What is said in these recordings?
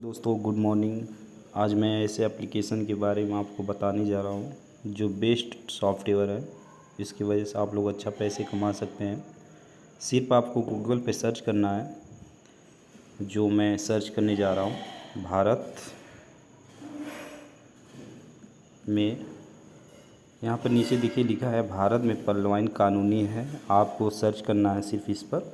दोस्तों good morning. आज मैं ऐसे एप्लीकेशन के बारे में आपको बताने जा रहा हूँ जो बेस्ट सॉफ्टवेयर है। इसकी वजह से आप लोग अच्छा पैसे कमा सकते हैं। सिर्फ आपको गूगल पे सर्च करना है। जो मैं सर्च करने जा रहा हूँ, भारत में, यहाँ पर नीचे देखिए लिखा है भारत में पलायन कानूनी है। आपको सर्च करना है सिर्फ इस पर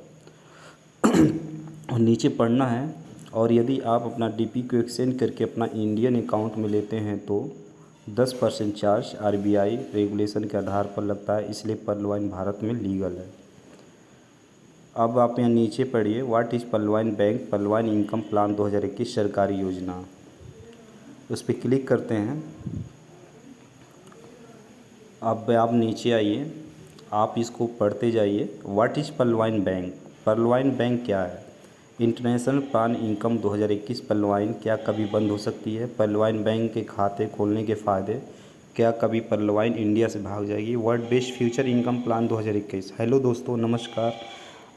और नीचे पढ़ना है। और यदि आप अपना डीपी को एक्सचेंज करके अपना इंडियन अकाउंट में लेते हैं तो 10% चार्ज आरबीआई रेगुलेशन के आधार पर लगता है, इसलिए पलायन भारत में लीगल है। अब आप यहाँ नीचे पढ़िए, व्हाट इज़ पलायन बैंक पलायन इनकम प्लान 2021 सरकारी योजना। उस पर क्लिक करते हैं। अब आप नीचे आइए, आप इसको पढ़ते जाइए। व्हाट इज़ पलायन बैंक, पलायन बैंक क्या है। इंटरनेशनल प्लान इनकम 2021 पलायन क्या कभी बंद हो सकती है। पलायन बैंक के खाते खोलने के फ़ायदे, क्या कभी पलायन इंडिया से भाग जाएगी। World best future income plan 2021। Hello दोस्तों, नमस्कार।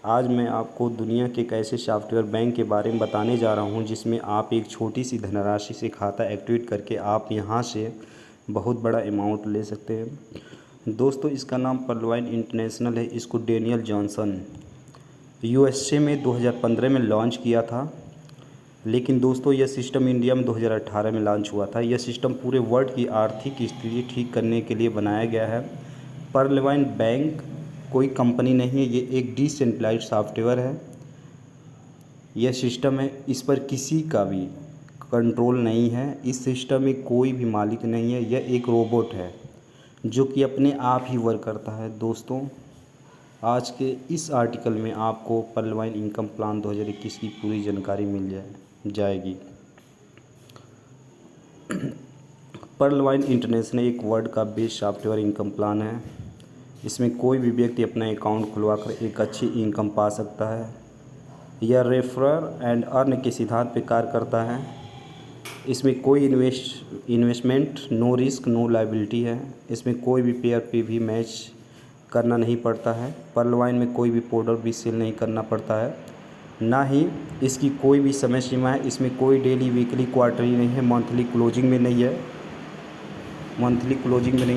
आज मैं आपको दुनिया के एक ऐसे सॉफ्टवेयर बैंक के बारे में बताने जा रहा हूं जिसमें आप एक छोटी सी धनराशि से खाता एक्टिवेट करके आप यहां से बहुत बड़ा अमाउंट ले सकते हैं। दोस्तों, इसका नाम पलायन इंटरनेशनल है। इसको डेनियल जॉनसन यूएसए में 2015 में लॉन्च किया था, लेकिन दोस्तों यह सिस्टम इंडिया में 2018 में लॉन्च हुआ था। यह सिस्टम पूरे वर्ल्ड की आर्थिक स्थिति ठीक करने के लिए बनाया गया है। पलायन बैंक कोई कंपनी नहीं है, ये एक डिसेंट्रलाइज्ड सॉफ्टवेयर है। यह सिस्टम है, इस पर किसी का भी कंट्रोल नहीं है। इस सिस्टम में कोई भी मालिक नहीं है। यह एक रोबोट है जो कि अपने आप ही वर्क करता है। दोस्तों, आज के इस आर्टिकल में आपको पलायन इनकम प्लान 2021 की पूरी जानकारी मिल जाएगी। पलायन इंटरनेशनल एक वर्ल्ड का बेस्ट सॉफ्टवेयर इनकम प्लान है। इसमें कोई भी व्यक्ति अपना अकाउंट खुलवाकर एक अच्छी इनकम पा सकता है। यह रेफर एंड अर्न के सिद्धांत पर कार्य करता है। इसमें कोई investment, no risk, no liability है। इसमें कोई भी पेयर पे भी मैच करना नहीं पड़ता है। पलायन में कोई भी प्रोडक्ट भी सेल नहीं करना पड़ता है, ना ही इसकी कोई भी समय सीमा है। इसमें कोई डेली, वीकली, क्वार्टरली नहीं है, मंथली क्लोजिंग में नहीं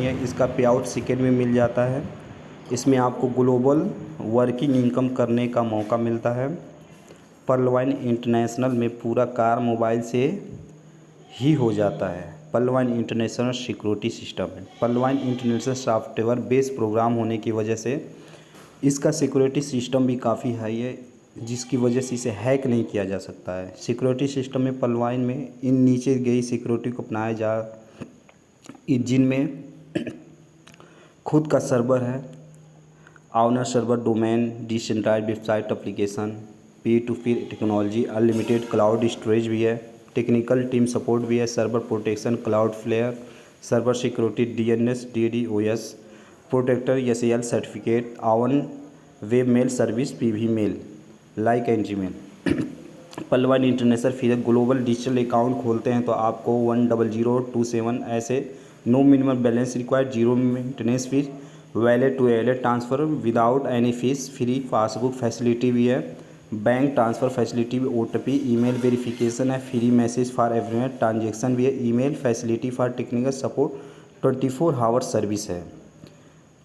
है। इसका पे आउट सेकेंड में मिल जाता है। इसमें आपको ग्लोबल वर्किंग इनकम करने का मौका मिलता है। पलायन इंटरनेशनल में पूरा कार्य मोबाइल से ही हो जाता है। पलायन इंटरनेशनल सिक्योरिटी सिस्टम है। पलायन इंटरनेशनल सॉफ्टवेयर बेस प्रोग्राम होने की वजह से इसका सिक्योरिटी सिस्टम भी काफ़ी हाई है, जिसकी वजह से इसे हैक नहीं किया जा सकता है। सिक्योरिटी सिस्टम में पलायन में इन नीचे गई सिक्योरिटी को अपनाया जा, जिनमें खुद का सर्वर है, owner server, domain, decentralised website application, peer to peer technology, unlimited cloud storage भी है, टेक्निकल टीम सपोर्ट भी है, server protection, Cloudflare, server security, DNS, DDoS protector, SAL certificate, own web mail service, PV mail, like and Gmail. पलायन international feature, global digital account खोलते हैं तो आपको 10027 ऐसे, no minimum balance required, zero maintenance fees, wallet to wallet transfer without any fees, free passbook facility भी है, bank transfer facility भी, OTP, email verification है, free message for everyone, transaction भी है, email facility for technical support, 24 hour service है।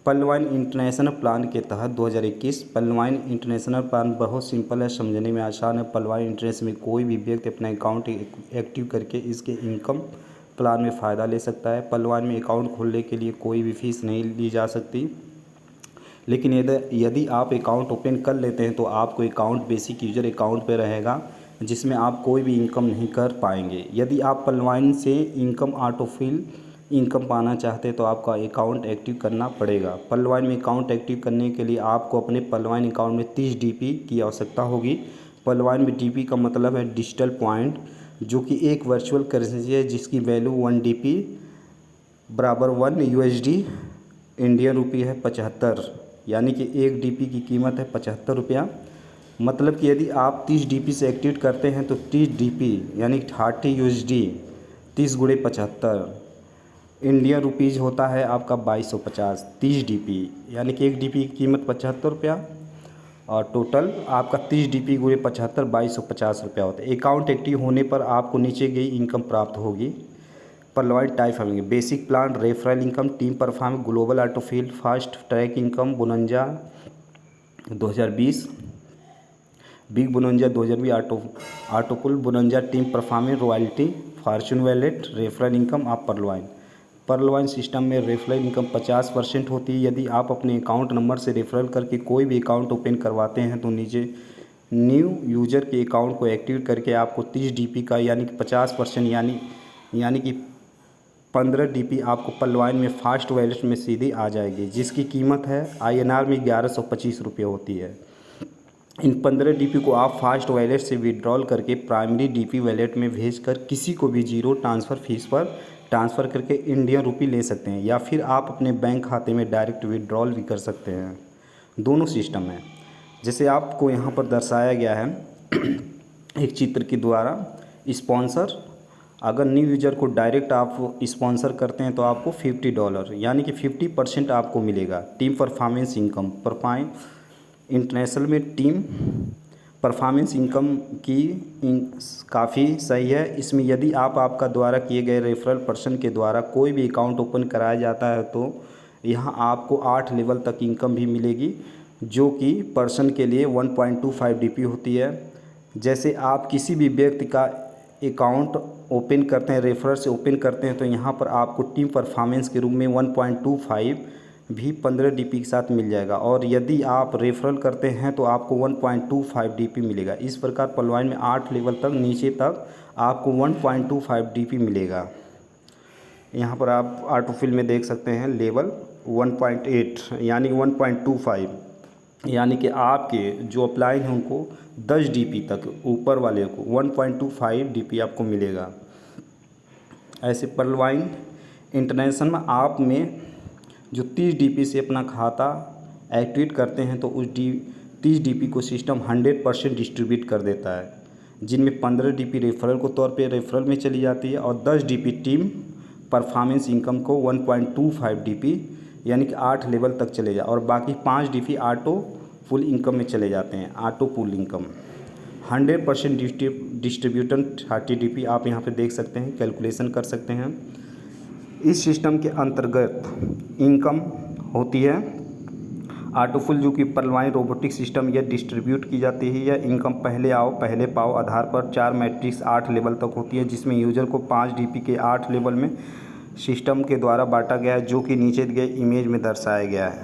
पलायन international plan के तहत 2021 पलायन इंटरनेशनल प्लान बहुत सिंपल है, समझने में आसान है। पलायन इंटरनेशनल में कोई भी व्यक्ति अपना अकाउंट एक्टिव करके इसके इनकम प्लान में फ़ायदा ले सकता है। पलायन में अकाउंट खोलने के लिए कोई भी फीस नहीं ली जा सकती, लेकिन यदि आप अकाउंट ओपन कर लेते हैं तो आपको अकाउंट बेसिक यूजर अकाउंट पे रहेगा, जिसमें आप कोई भी इनकम नहीं कर पाएंगे। यदि आप पलायन से इनकम ऑटोफिल इनकम पाना चाहते हैं तो आपका अकाउंट एक्टिव करना पड़ेगा। पलायन में अकाउंट एक्टिव करने के लिए आपको अपने पलायन अकाउंट में 30 डीपी की आवश्यकता होगी। पलायन में डीपी का मतलब है डिजिटल पॉइंट, जो कि एक वर्चुअल करेंसी है जिसकी वैल्यू 1 डीपी बराबर 1 यूएसडी इंडियन रुपी है 75, यानी कि 1 डीपी की कीमत है 75 रुपया। मतलब कि यदि आप 30 डीपी से एक्टिवेट करते हैं तो 30 डीपी यानी 30 यूएसडी, 30 गुणे 75 इंडियन रुपीज़ होता है आपका 2250। 30 डीपी यानी कि 1 डीपी की कीमत 75 रुपया और टोटल आपका 30 DP गुणे 75 2250 रुपया होता है। अकाउंट एक्टिव होने पर आपको नीचे गई इनकम प्राप्त होगी। पर्लवाइन टाइप होंगे, basic plan, referral income, team perform, global autofill, fast track income, bonanza 2020, big bonanza 2020, autopool bonanza, team performance, royalty, fortune wallet, referral income आप पर्लवाइन सिस्टम में रेफरल इनकम 50% होती है। यदि आप अपने अकाउंट नंबर से referral करके कोई भी अकाउंट ओपन करवाते हैं तो नीचे न्यू यूजर के अकाउंट को एक्टिवेट करके आपको 30 DP का यानी कि 50% यानी कि 15 DP आपको पर्लवाइन में फास्ट वैलेट में सीधी आ जाएगी, जिसकी कीमत है INR में 1125 रुपये होती है। इन 15 DP को आप फास्ट वैलेट से विड्रॉल करके प्राइमरी DP वैलेट में भेजकर किसी को भी जीरो ट्रांसफ़र फीस पर ट्रांसफ़र करके इंडियन रुपी ले सकते हैं, या फिर आप अपने बैंक खाते में डायरेक्ट विड्रॉल भी कर सकते हैं। दोनों सिस्टम है। जैसे आपको यहाँ पर दर्शाया गया है एक चित्र के द्वारा, स्पॉन्सर, अगर न्यू यूज़र को डायरेक्ट आप स्पॉन्सर करते हैं तो आपको $50 यानी कि 50% आपको मिलेगा। टीम परफॉर्मेंस इनकम, इंटरनेशनल में टीम परफॉर्मेंस इनकम की काफ़ी सही है। इसमें यदि आपका द्वारा किए गए रेफरल पर्सन के द्वारा कोई भी अकाउंट ओपन कराया जाता है तो यहाँ आपको 8 लेवल तक इनकम भी मिलेगी, जो कि पर्सन के लिए 1.25 DP होती है। जैसे आप किसी भी व्यक्ति का अकाउंट ओपन करते हैं, रेफरल से ओपन करते हैं, तो यहाँ पर आपको टीम परफॉर्मेंस के रूप में 1.25 भी 15 DP के साथ मिल जाएगा, और यदि आप रेफरल करते हैं तो आपको 1.25 DP मिलेगा। इस प्रकार पर्लवाइन में 8 लेवल तक नीचे तक आपको 1.25 DP मिलेगा। यहाँ पर आप ऑटोफिल में देख सकते हैं लेवल 1.8 यानी 1.25, यानी कि आपके जो अप्लाई हैं उनको 10 DP तक, ऊपर वाले को 1.25 DP आपको मिलेगा। ऐसे पर्लवाइन इंटरनेशनल में आप में जो 30 DP से अपना खाता एक्टिवेट करते हैं तो उस 30 DP को सिस्टम 100% डिस्ट्रीब्यूट कर देता है, जिनमें 15 DP रेफरल को तौर पे रेफरल में चली जाती है, और 10 DP टीम परफॉर्मेंस इनकम को 1.25 DP यानी कि 8 लेवल तक चले जाए, और बाकी 5 DP ऑटो फुल इनकम में चले जाते हैं। ऑटो पुल इनकम 100% डिस्ट्रीब्यूटन 30 DP आप यहाँ पे देख सकते हैं, कैलकुलेशन कर सकते हैं। इस सिस्टम के अंतर्गत इनकम होती है ऑटोफुल, जो कि पर्लवाइन रोबोटिक सिस्टम यह डिस्ट्रीब्यूट की जाती है। यह इनकम पहले आओ पहले पाओ आधार पर 4 मैट्रिक्स 8 लेवल तक होती है, जिसमें यूज़र को 5 DP के 8 लेवल में सिस्टम के द्वारा बांटा गया है, जो कि नीचे दिए इमेज में दर्शाया गया है।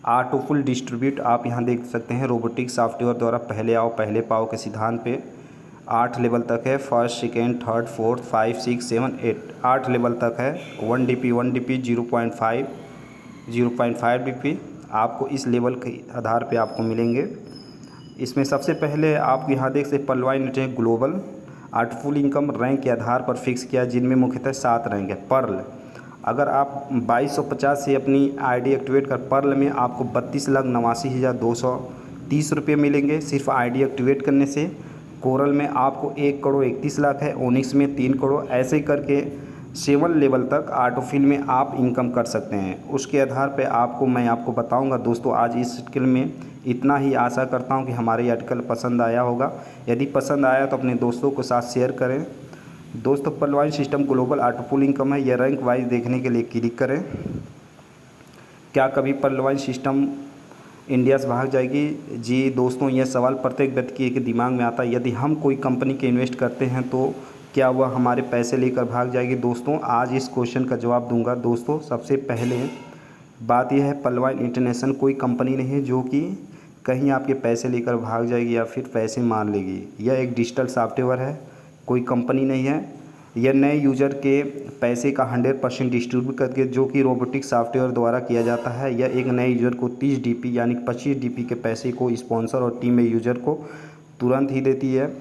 ऑटोफुल डिस्ट्रीब्यूट आप यहाँ देख सकते हैं रोबोटिक सॉफ्टवेयर द्वारा पहले आओ पहले पाओ के सिद्धांत पे 8 लेवल तक है, first second third fourth 5 6 7 8 level तक है। 1 DP 0.5 DP आपको इस लेवल के आधार पे आपको मिलेंगे। इसमें सबसे पहले आप यहाँ देख सकते पर्लवाइन ग्लोबल ऑटोफुल इनकम रैंक के आधार पर फिक्स किया, जिनमें मुख्यतः 7 रैंक है। पर्ल, अगर आप 2250 से अपनी ID एक्टिवेट कर, पर्ल में आपको 32,89,230 रुपये मिलेंगे सिर्फ ID एक्टिवेट करने से। कोरल में आपको 1,31,00,000 है, ओनिक्स में 3 करोड़, ऐसे करके 7 लेवल तक ऑटोफिल में आप इनकम कर सकते हैं। उसके आधार पे मैं आपको बताऊंगा। दोस्तों आज इस आर्टिकल में इतना ही, आशा करता हूं कि हमारी आर्टिकल पसंद आया होगा। यदि पसंद आया तो अपने दोस्तों के साथ शेयर करें। दोस्तों पर्लवाइन सिस्टम ग्लोबल ऑटोफुल इनकम है, यह रैंक वाइज देखने के लिए क्लिक करें। क्या कभी पर्लवाइन सिस्टम इंडिया से भाग जाएगी? जी दोस्तों, यह सवाल प्रत्येक व्यक्ति के दिमाग में आता है। यदि हम कोई कंपनी के इन्वेस्ट करते हैं तो क्या वह हमारे पैसे लेकर भाग जाएगी? दोस्तों आज इस क्वेश्चन का जवाब दूंगा। दोस्तों सबसे पहले बात यह है, पर्लवाइन इंटरनेशनल कोई कंपनी नहीं है जो कि कहीं आपके पैसे लेकर भाग जाएगी या फिर पैसे मार लेगी। यह एक डिजिटल सॉफ्टवेयर है, कोई कंपनी नहीं है। यह नए यूज़र के पैसे का 100% डिस्ट्रीब्यूट करके, जो कि रोबोटिक सॉफ्टवेयर द्वारा किया जाता है। यह एक नए यूज़र को 30 DP यानी 25 DP के पैसे को स्पॉन्सर और टीम में यूज़र को तुरंत ही देती है,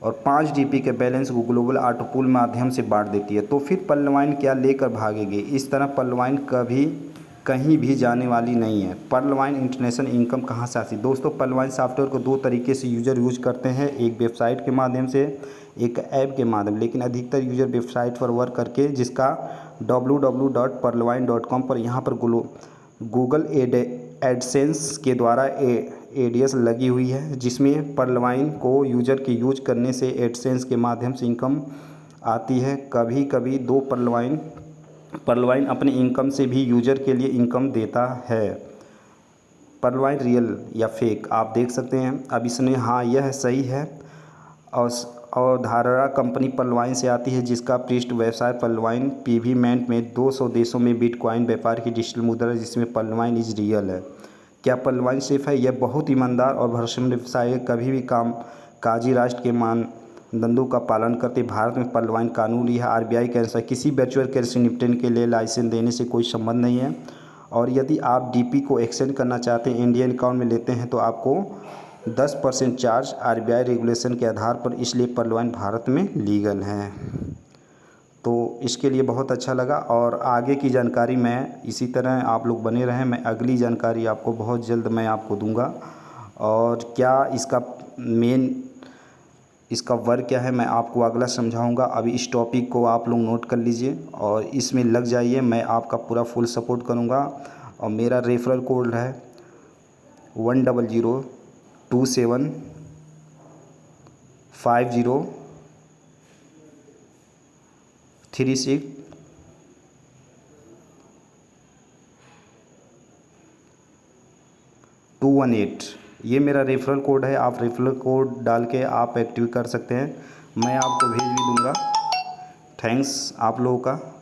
और 5 DP के बैलेंस को ग्लोबल ऑटोपूल माध्यम से बांट देती है। तो फिर पर्लवाइन क्या लेकर भागेगी? इस तरह पर्लवाइन कभी कहीं भी जाने वाली नहीं है। पर्लवाइन इंटरनेशनल इनकम कहाँ से आती है? दोस्तों पर्लवाइन सॉफ्टवेयर को 2 तरीके से यूज़र यूज करते हैं, एक वेबसाइट के माध्यम से, एक ऐप के माध्यम। लेकिन अधिकतर यूज़र वेबसाइट पर वर्क करके, जिसका www.perlwine.com पर यहाँ पर गूगल एडसेंस के द्वारा एडीएस लगी हुई है, जिसमें पर्लवाइन को यूजर के यूज करने से एडसेंस के माध्यम से इनकम आती है। कभी कभी दो पर्लवाइन अपने इनकम से भी यूजर के लिए इनकम देता है। पर्लवाइन रियल या फेक आप देख सकते हैं। अब इसने हाँ यह सही है। और धारा कंपनी पर्लवाइन से आती है, जिसका पृष्ठ व्यवसाय पर्लवाइन पेमेंट में 200 देशों में बिटकॉइन व्यापार की डिजिटल मुद्रा है, जिसमें पर्लवाइन इज रियल है। क्या पर्लवाइन सेफ है? यह बहुत ईमानदार और भरोसेमंद व्यवसाय है, कभी भी कामकाजी राष्ट्र के मानदंडों का पालन करते। भारत में पर्लवाइन कानूनी है। आरबीआई के अनुसार किसी वर्चुअल कैश से निपटने के लिए लाइसेंस देने से कोई संबंध नहीं है। और यदि आप डीपी को एक्सचेंज करना चाहते हैं, इंडियन अकाउंट में लेते हैं, तो आपको 10% चार्ज आरबीआई रेगुलेशन के आधार पर, इसलिए पर्लवाइन भारत में लीगल है। तो इसके लिए बहुत अच्छा लगा। और आगे की जानकारी मैं इसी तरह आप लोग बने रहें, मैं अगली जानकारी आपको बहुत जल्द मैं आपको दूंगा। और क्या इसका वर्क क्या है मैं आपको अगला समझाऊंगा। अभी इस टॉपिक को आप लोग नोट कर लीजिए और इसमें लग जाइए, मैं आपका पूरा फुल सपोर्ट करूंगा। और मेरा रेफरल कोड है 100205036 ये मेरा रेफरल कोड है। आप रेफरल कोड डाल के आप एक्टिव कर सकते हैं, मैं आपको भेज भी दूंगा। थैंक्स आप लोगों का।